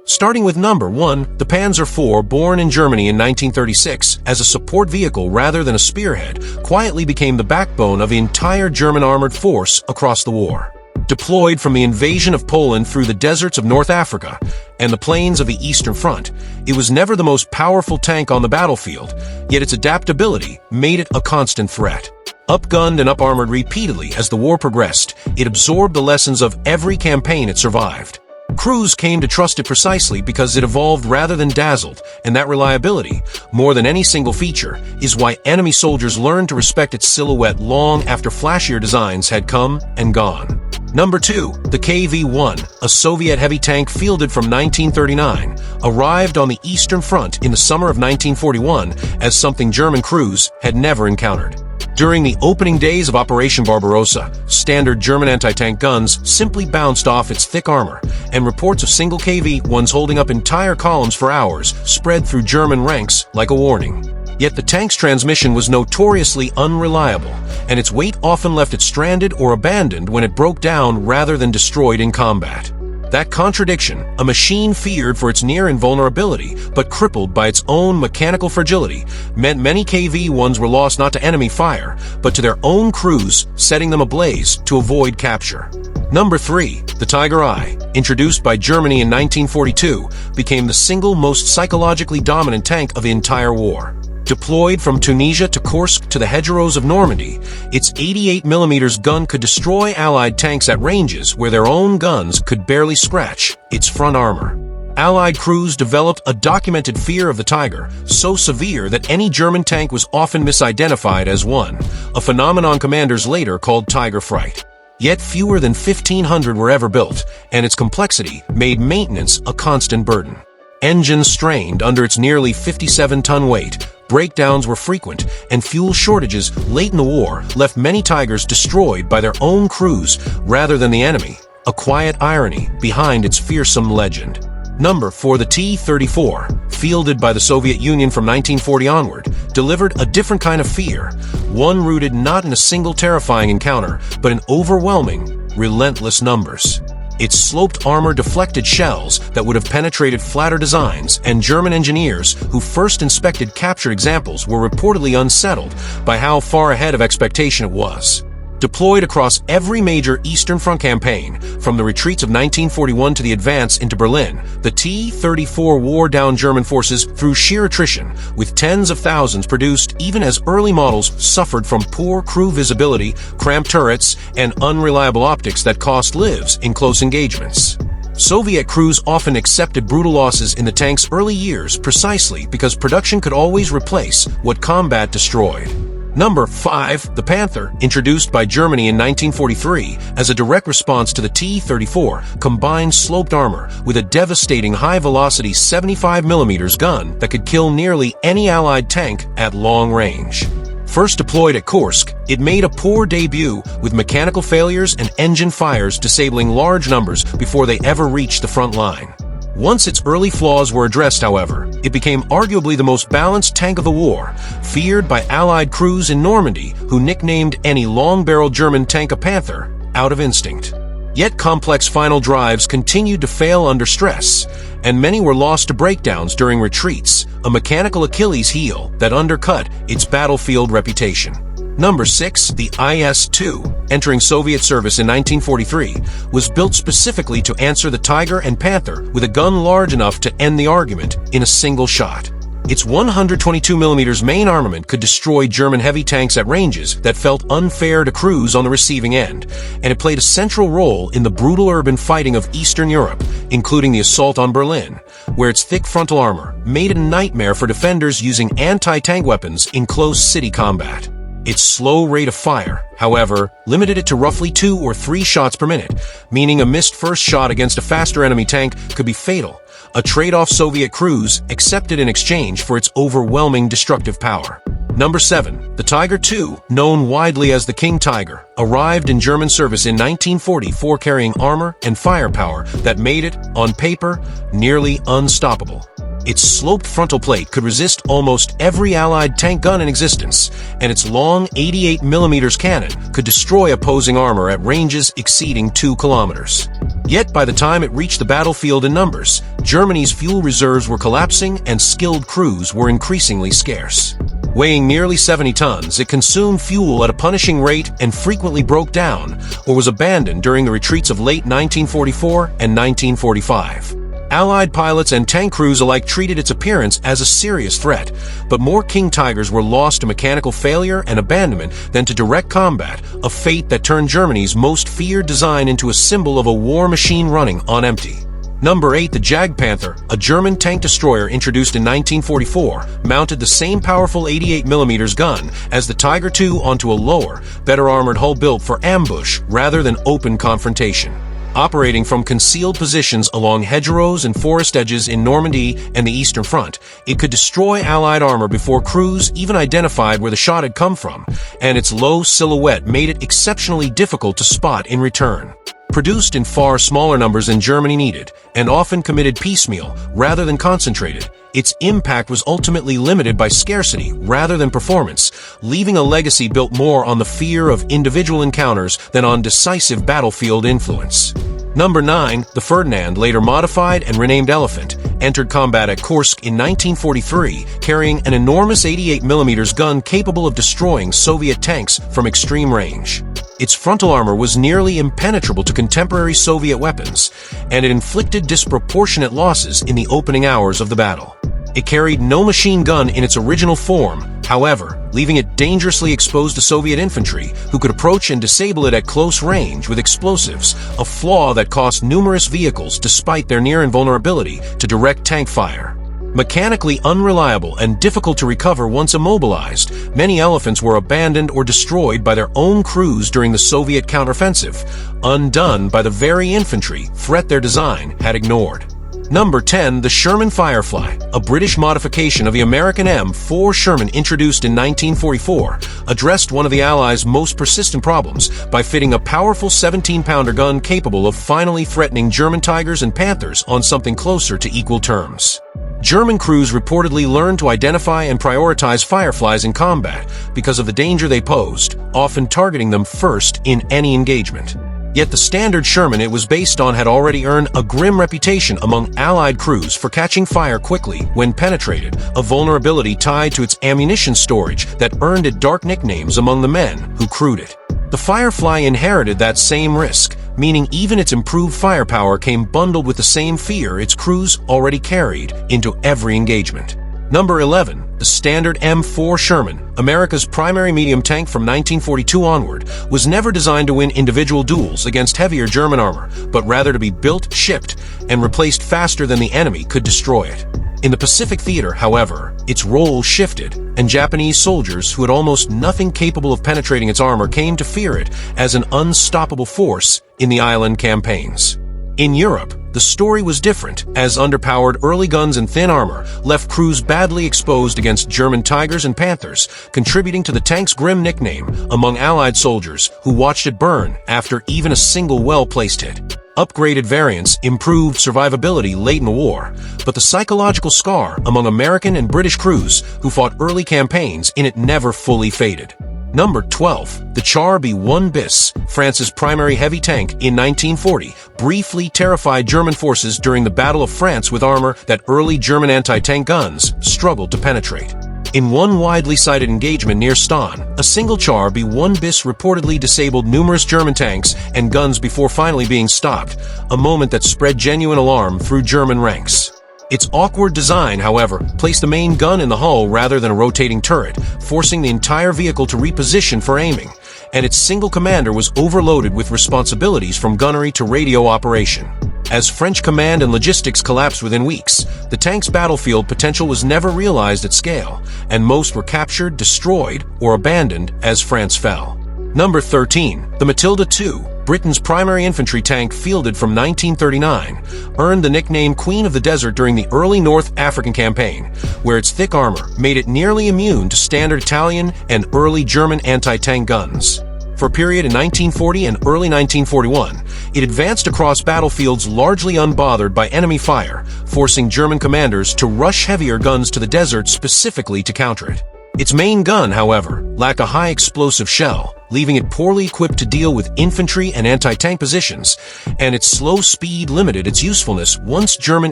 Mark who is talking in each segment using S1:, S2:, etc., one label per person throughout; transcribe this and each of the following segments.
S1: Starting with number 1, the Panzer IV, born in Germany in 1936 as a support vehicle rather than a spearhead, quietly became the backbone of the entire German armored force across the war. Deployed from the invasion of Poland through the deserts of North Africa and the plains of the Eastern Front, it was never the most powerful tank on the battlefield, yet its adaptability made it a constant threat. Upgunned and up-armored repeatedly as the war progressed, it absorbed the lessons of every campaign it survived. Crews came to trust it precisely because it evolved rather than dazzled, and that reliability, more than any single feature, is why enemy soldiers learned to respect its silhouette long after flashier designs had come and gone. Number 2, the KV-1, a Soviet heavy tank fielded from 1939, arrived on the Eastern Front in the summer of 1941 as something German crews had never encountered. During the opening days of Operation Barbarossa, standard German anti-tank guns simply bounced off its thick armor, and reports of single KV-1s holding up entire columns for hours spread through German ranks like a warning. Yet the tank's transmission was notoriously unreliable, and its weight often left it stranded or abandoned when it broke down rather than destroyed in combat. That contradiction, a machine feared for its near invulnerability, but crippled by its own mechanical fragility, meant many KV-1s were lost not to enemy fire, but to their own crews, setting them ablaze to avoid capture. Number 3, the Tiger I, introduced by Germany in 1942, became the single most psychologically dominant tank of the entire war. Deployed from Tunisia to Kursk to the hedgerows of Normandy, its 88mm gun could destroy Allied tanks at ranges where their own guns could barely scratch its front armor. Allied crews developed a documented fear of the Tiger, so severe that any German tank was often misidentified as one, a phenomenon commanders later called Tiger Fright. Yet fewer than 1,500 were ever built, and its complexity made maintenance a constant burden. Engines strained under its nearly 57-ton weight, breakdowns were frequent, and fuel shortages late in the war left many Tigers destroyed by their own crews rather than the enemy, a quiet irony behind its fearsome legend. Number 4, the T-34, fielded by the Soviet Union from 1940 onward, delivered a different kind of fear, one rooted not in a single terrifying encounter, but in overwhelming, relentless numbers. Its sloped armor deflected shells that would have penetrated flatter designs, and German engineers who first inspected captured examples were reportedly unsettled by how far ahead of expectation it was. Deployed across every major Eastern Front campaign, from the retreats of 1941 to the advance into Berlin, the T-34 wore down German forces through sheer attrition, with tens of thousands produced even as early models suffered from poor crew visibility, cramped turrets, and unreliable optics that cost lives in close engagements. Soviet crews often accepted brutal losses in the tank's early years precisely because production could always replace what combat destroyed. Number 5, the Panther, introduced by Germany in 1943 as a direct response to the T-34, combined sloped armor with a devastating high-velocity 75mm gun that could kill nearly any Allied tank at long range. First deployed at Kursk, it made a poor debut with mechanical failures and engine fires disabling large numbers before they ever reached the front line. Once its early flaws were addressed, however, it became arguably the most balanced tank of the war, feared by Allied crews in Normandy who nicknamed any long-barreled German tank a Panther out of instinct. Yet complex final drives continued to fail under stress, and many were lost to breakdowns during retreats, a mechanical Achilles heel that undercut its battlefield reputation. Number 6, the IS-2, entering Soviet service in 1943, was built specifically to answer the Tiger and Panther with a gun large enough to end the argument in a single shot. Its 122mm main armament could destroy German heavy tanks at ranges that felt unfair to crews on the receiving end, and it played a central role in the brutal urban fighting of Eastern Europe, including the assault on Berlin, where its thick frontal armor made it a nightmare for defenders using anti-tank weapons in close city combat. Its slow rate of fire, however, limited it to roughly 2 or 3 shots per minute, meaning a missed first shot against a faster enemy tank could be fatal, a trade-off Soviet crews accepted in exchange for its overwhelming destructive power. Number 7, the Tiger II, known widely as the King Tiger, arrived in German service in 1944 carrying armor and firepower that made it, on paper, nearly unstoppable. Its sloped frontal plate could resist almost every Allied tank gun in existence, and its long 88mm cannon could destroy opposing armor at ranges exceeding 2 kilometers. Yet by the time it reached the battlefield in numbers, Germany's fuel reserves were collapsing and skilled crews were increasingly scarce. Weighing nearly 70 tons, it consumed fuel at a punishing rate and frequently broke down or was abandoned during the retreats of late 1944 and 1945. Allied pilots and tank crews alike treated its appearance as a serious threat, but more King Tigers were lost to mechanical failure and abandonment than to direct combat, a fate that turned Germany's most feared design into a symbol of a war machine running on empty. Number 8. The Jag Panther, a German tank destroyer introduced in 1944, mounted the same powerful 88mm gun as the Tiger II onto a lower, better armored hull built for ambush rather than open confrontation. Operating from concealed positions along hedgerows and forest edges in Normandy and the Eastern Front, it could destroy Allied armor before crews even identified where the shot had come from, and its low silhouette made it exceptionally difficult to spot in return. Produced in far smaller numbers than Germany needed, and often committed piecemeal rather than concentrated, its impact was ultimately limited by scarcity rather than performance, leaving a legacy built more on the fear of individual encounters than on decisive battlefield influence. Number 9. The Ferdinand, later modified and renamed Elephant, entered combat at Kursk in 1943, carrying an enormous 88mm gun capable of destroying Soviet tanks from extreme range. Its frontal armor was nearly impenetrable to contemporary Soviet weapons, and it inflicted disproportionate losses in the opening hours of the battle. It carried no machine gun in its original form, however, leaving it dangerously exposed to Soviet infantry, who could approach and disable it at close range with explosives, a flaw that cost numerous vehicles despite their near invulnerability to direct tank fire. Mechanically unreliable and difficult to recover once immobilized, many Elephants were abandoned or destroyed by their own crews during the Soviet counteroffensive, undone by the very infantry threat their design had ignored. Number 10. The Sherman Firefly, a British modification of the American M4 Sherman introduced in 1944, addressed one of the Allies' most persistent problems by fitting a powerful 17-pounder gun capable of finally threatening German Tigers and Panthers on something closer to equal terms. German crews reportedly learned to identify and prioritize Fireflies in combat because of the danger they posed, often targeting them first in any engagement. Yet the standard Sherman it was based on had already earned a grim reputation among Allied crews for catching fire quickly when penetrated, a vulnerability tied to its ammunition storage that earned it dark nicknames among the men who crewed it. The Firefly inherited that same risk, meaning even its improved firepower came bundled with the same fear its crews already carried into every engagement. Number 11. The standard M4 Sherman, America's primary medium tank from 1942 onward, was never designed to win individual duels against heavier German armor, but rather to be built, shipped, and replaced faster than the enemy could destroy it. In the Pacific theater, however, its role shifted, and Japanese soldiers who had almost nothing capable of penetrating its armor came to fear it as an unstoppable force in the island campaigns. In Europe, the story was different, as underpowered early guns and thin armor left crews badly exposed against German Tigers and Panthers, contributing to the tank's grim nickname among Allied soldiers who watched it burn after even a single well-placed hit. Upgraded variants improved survivability late in the war, but the psychological scar among American and British crews who fought early campaigns in it never fully faded. Number 12. The Char B-1 bis, France's primary heavy tank in 1940, briefly terrified German forces during the Battle of France with armor that early German anti-tank guns struggled to penetrate. In one widely cited engagement near Ston, a single Char B-1 bis reportedly disabled numerous German tanks and guns before finally being stopped, a moment that spread genuine alarm through German ranks. Its awkward design, however, placed the main gun in the hull rather than a rotating turret, forcing the entire vehicle to reposition for aiming, and its single commander was overloaded with responsibilities from gunnery to radio operation. As French command and logistics collapsed within weeks, the tank's battlefield potential was never realized at scale, and most were captured, destroyed, or abandoned as France fell. Number 13. The Matilda II, Britain's primary infantry tank fielded from 1939, earned the nickname Queen of the Desert during the early North African campaign, where its thick armor made it nearly immune to standard Italian and early German anti-tank guns. For a period in 1940 and early 1941, it advanced across battlefields largely unbothered by enemy fire, forcing German commanders to rush heavier guns to the desert specifically to counter it. Its main gun, however, lacked a high explosive shell, leaving it poorly equipped to deal with infantry and anti-tank positions, and its slow speed limited its usefulness once German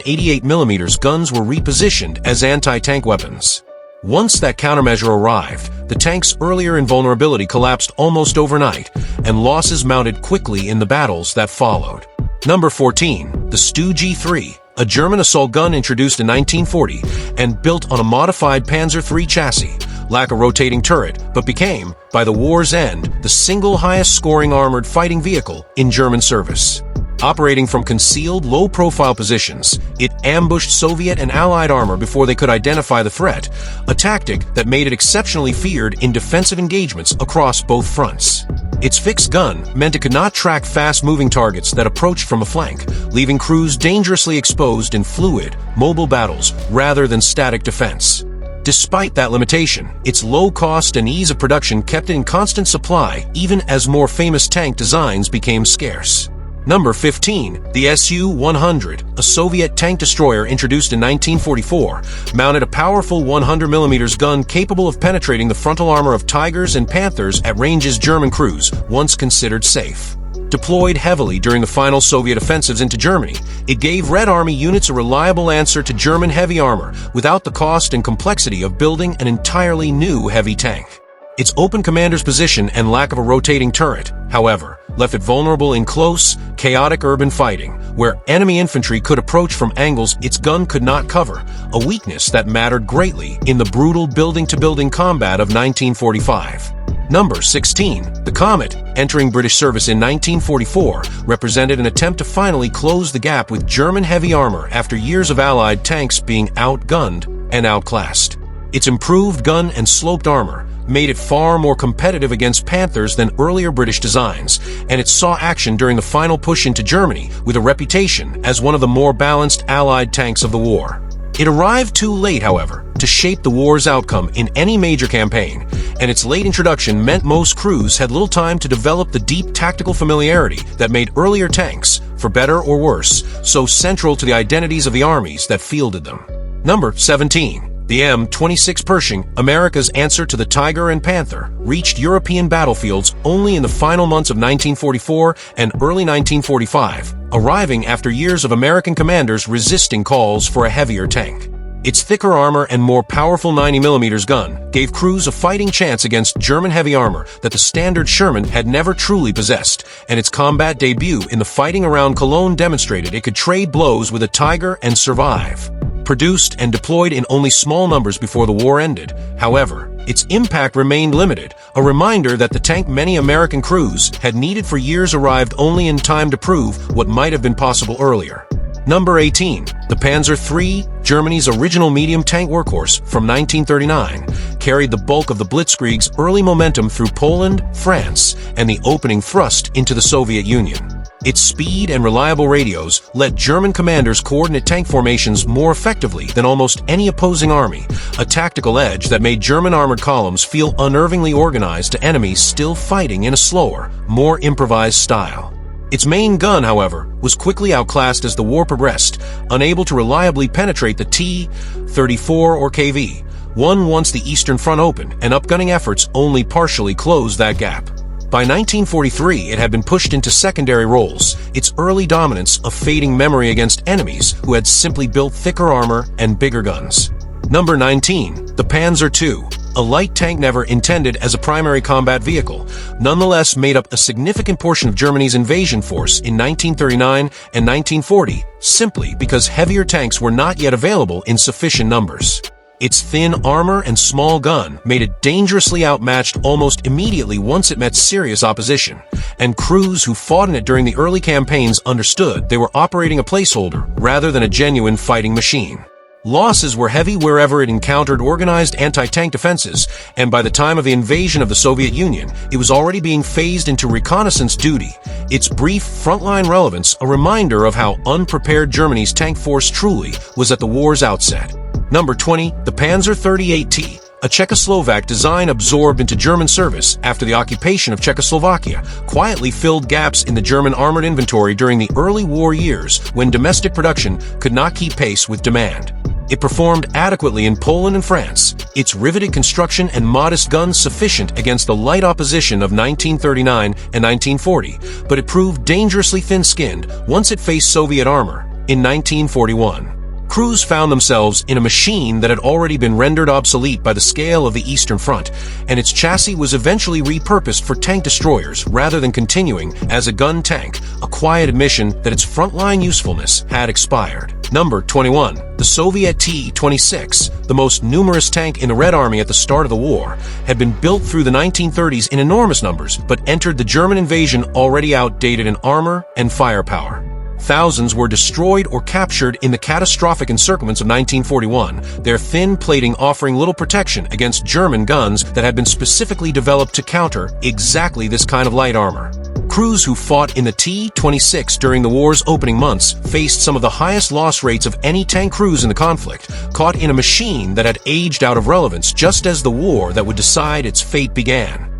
S1: 88mm guns were repositioned as anti-tank weapons. Once that countermeasure arrived, the tank's earlier invulnerability collapsed almost overnight, and losses mounted quickly in the battles that followed. Number 14. The Stu G3, a German assault gun introduced in 1940 and built on a modified Panzer III chassis, lacked a rotating turret, but became, by the war's end, the single highest-scoring armored fighting vehicle in German service. Operating from concealed, low-profile positions, it ambushed Soviet and Allied armor before they could identify the threat, a tactic that made it exceptionally feared in defensive engagements across both fronts. Its fixed gun meant it could not track fast-moving targets that approached from a flank, leaving crews dangerously exposed in fluid, mobile battles rather than static defense. Despite that limitation, its low cost and ease of production kept it in constant supply even as more famous tank designs became scarce. Number 15. The Su-100, a Soviet tank destroyer introduced in 1944, mounted a powerful 100mm gun capable of penetrating the frontal armor of Tigers and Panthers at ranges German crews once considered safe. Deployed heavily during the final Soviet offensives into Germany, it gave Red Army units a reliable answer to German heavy armor without the cost and complexity of building an entirely new heavy tank. Its open commander's position and lack of a rotating turret, however, left it vulnerable in close, chaotic urban fighting, where enemy infantry could approach from angles its gun could not cover, a weakness that mattered greatly in the brutal building-to-building combat of 1945. Number 16. The Comet, entering British service in 1944, represented an attempt to finally close the gap with German heavy armor after years of Allied tanks being outgunned and outclassed. Its improved gun and sloped armor made it far more competitive against Panthers than earlier British designs, and it saw action during the final push into Germany with a reputation as one of the more balanced Allied tanks of the war. It arrived too late, however, to shape the war's outcome in any major campaign, and its late introduction meant most crews had little time to develop the deep tactical familiarity that made earlier tanks, for better or worse, so central to the identities of the armies that fielded them. Number 17. The M26 Pershing, America's answer to the Tiger and Panther, reached European battlefields only in the final months of 1944 and early 1945, arriving after years of American commanders resisting calls for a heavier tank. Its thicker armor and more powerful 90mm gun gave crews a fighting chance against German heavy armor that the standard Sherman had never truly possessed, and its combat debut in the fighting around Cologne demonstrated it could trade blows with a Tiger and survive. Produced and deployed in only small numbers before the war ended, however, its impact remained limited, a reminder that the tank many American crews had needed for years arrived only in time to prove what might have been possible earlier. Number 18. The Panzer III, Germany's original medium tank workhorse from 1939, carried the bulk of the Blitzkrieg's early momentum through Poland, France, and the opening thrust into the Soviet Union. Its speed and reliable radios let German commanders coordinate tank formations more effectively than almost any opposing army, a tactical edge that made German armored columns feel unnervingly organized to enemies still fighting in a slower, more improvised style. Its main gun, however, was quickly outclassed as the war progressed, unable to reliably penetrate the T-34 or KV-1 once the Eastern Front opened, and upgunning efforts only partially closed that gap. By 1943, it had been pushed into secondary roles, its early dominance a fading memory against enemies who had simply built thicker armor and bigger guns. Number 19. The Panzer II, a light tank never intended as a primary combat vehicle, nonetheless made up a significant portion of Germany's invasion force in 1939 and 1940, simply because heavier tanks were not yet available in sufficient numbers. Its thin armor and small gun made it dangerously outmatched almost immediately once it met serious opposition, and crews who fought in it during the early campaigns understood they were operating a placeholder rather than a genuine fighting machine. Losses were heavy wherever it encountered organized anti-tank defenses, and by the time of the invasion of the Soviet Union, it was already being phased into reconnaissance duty, its brief frontline relevance a reminder of how unprepared Germany's tank force truly was at the war's outset. Number 20. The Panzer 38T, a Czechoslovak design absorbed into German service after the occupation of Czechoslovakia, quietly filled gaps in the German armored inventory during the early war years when domestic production could not keep pace with demand. It performed adequately in Poland and France, its riveted construction and modest guns sufficient against the light opposition of 1939 and 1940, but it proved dangerously thin-skinned once it faced Soviet armor in 1941. Crews found themselves in a machine that had already been rendered obsolete by the scale of the Eastern Front, and its chassis was eventually repurposed for tank destroyers rather than continuing as a gun tank, a quiet admission that its frontline usefulness had expired. Number 21. The Soviet T-26, the most numerous tank in the Red Army at the start of the war, had been built through the 1930s in enormous numbers, but entered the German invasion already outdated in armor and firepower. Thousands were destroyed or captured in the catastrophic encirclements of 1941, their thin plating offering little protection against German guns that had been specifically developed to counter exactly this kind of light armor. Crews who fought in the T-26 during the war's opening months faced some of the highest loss rates of any tank crews in the conflict, caught in a machine that had aged out of relevance just as the war that would decide its fate began.